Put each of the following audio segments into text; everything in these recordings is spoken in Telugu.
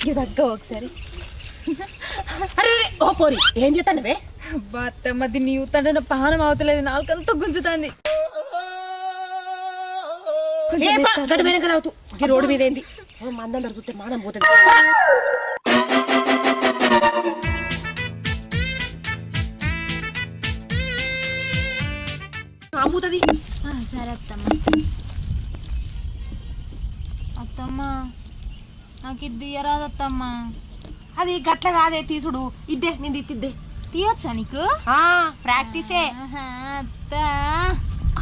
ఇది అక్క ఒకసారి. అరే ఓ పోరి ఏం చేస్తానవే? అత్తమ్మ దీన్ని యూతంటే నా పానం అవతలేదు, నాలుకంతా గుంజుతాంది. రోడ్డు మీద ఏంది మందందరు చూస్తే మానం పోతుంది. అమ్ముతుంది. సరే అత్తమ్మ. అత్తమ్మ నాకు ఇది ఇయ్యరాదు అత్తమ్మ. అది గట్ల కాదే తీసుడు. ఇద్దే నేను తిద్దే. తీయచ్చా నీకు? ప్రాక్టీసే. అత్త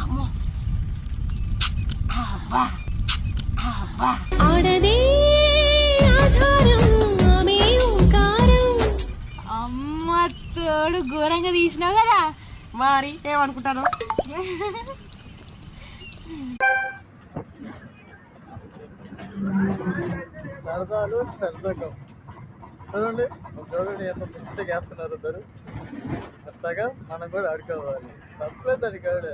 అమ్మో అమ్మ తోడు ఘోరంగా తీసినావు కదా. మరి ఏమనుకుంటాను? సరదాలు సరదాకం చూడండి, చూడండి ఎంత ముచ్చటగా వేస్తున్నారు ఇద్దరు. అట్లాగా మనం కూడా ఆడుకోవాలి. తప్పలేదు అడిగాడు,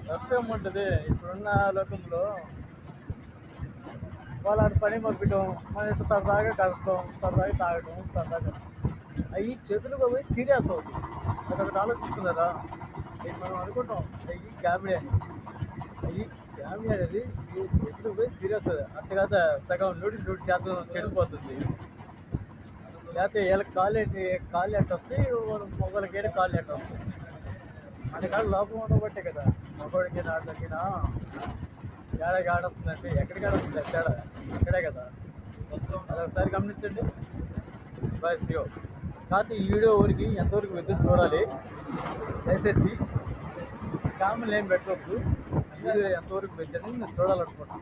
తప్పేముంటుంది. ఇప్పుడున్న లోకంలో వాళ్ళు ఆడ పని పంపించడం, మన ఇట్లా సరదాగా గడపడం, సరదాగా తాగడం, సరదాగా అవి చేతులకు పోయి సీరియస్ అవుతుంది. అదొకటి ఆలోచిస్తున్నారా? ఇది మనం అనుకుంటాం అవి కామెడీ అని. అవి కామెడీ అనేది చేతులకు పోయి సీరియస్ అవుతుంది. అట్లా కదా సగం నూటి శాతం చెడిపోతుంది. లేకపోతే వీళ్ళకి కాళ్ళు ఎట్ట వస్తాయి, మొగలకి కాళ్ళు ఎట్ట వస్తాయి. అంటే కాదు లోపం ఉండబట్టే కదా. మగవాడికి ఆడదగినా ఏడాకి ఆడొస్తుందంటే ఎక్కడికి ఆడొస్తుంది తేడా అక్కడే కదా. అదొకసారి గమనించండి. బస్ కాకపోతే ఈ వీడియో ఊరికి ఎంతవరకు విద్యుత్ చూడాలి. దయచేసి కామెంట్లు ఏం పెట్టవద్దు. వీడియో ఎంతవరకు విద్యుత్ నేను చూడాలనుకుంటున్నాను.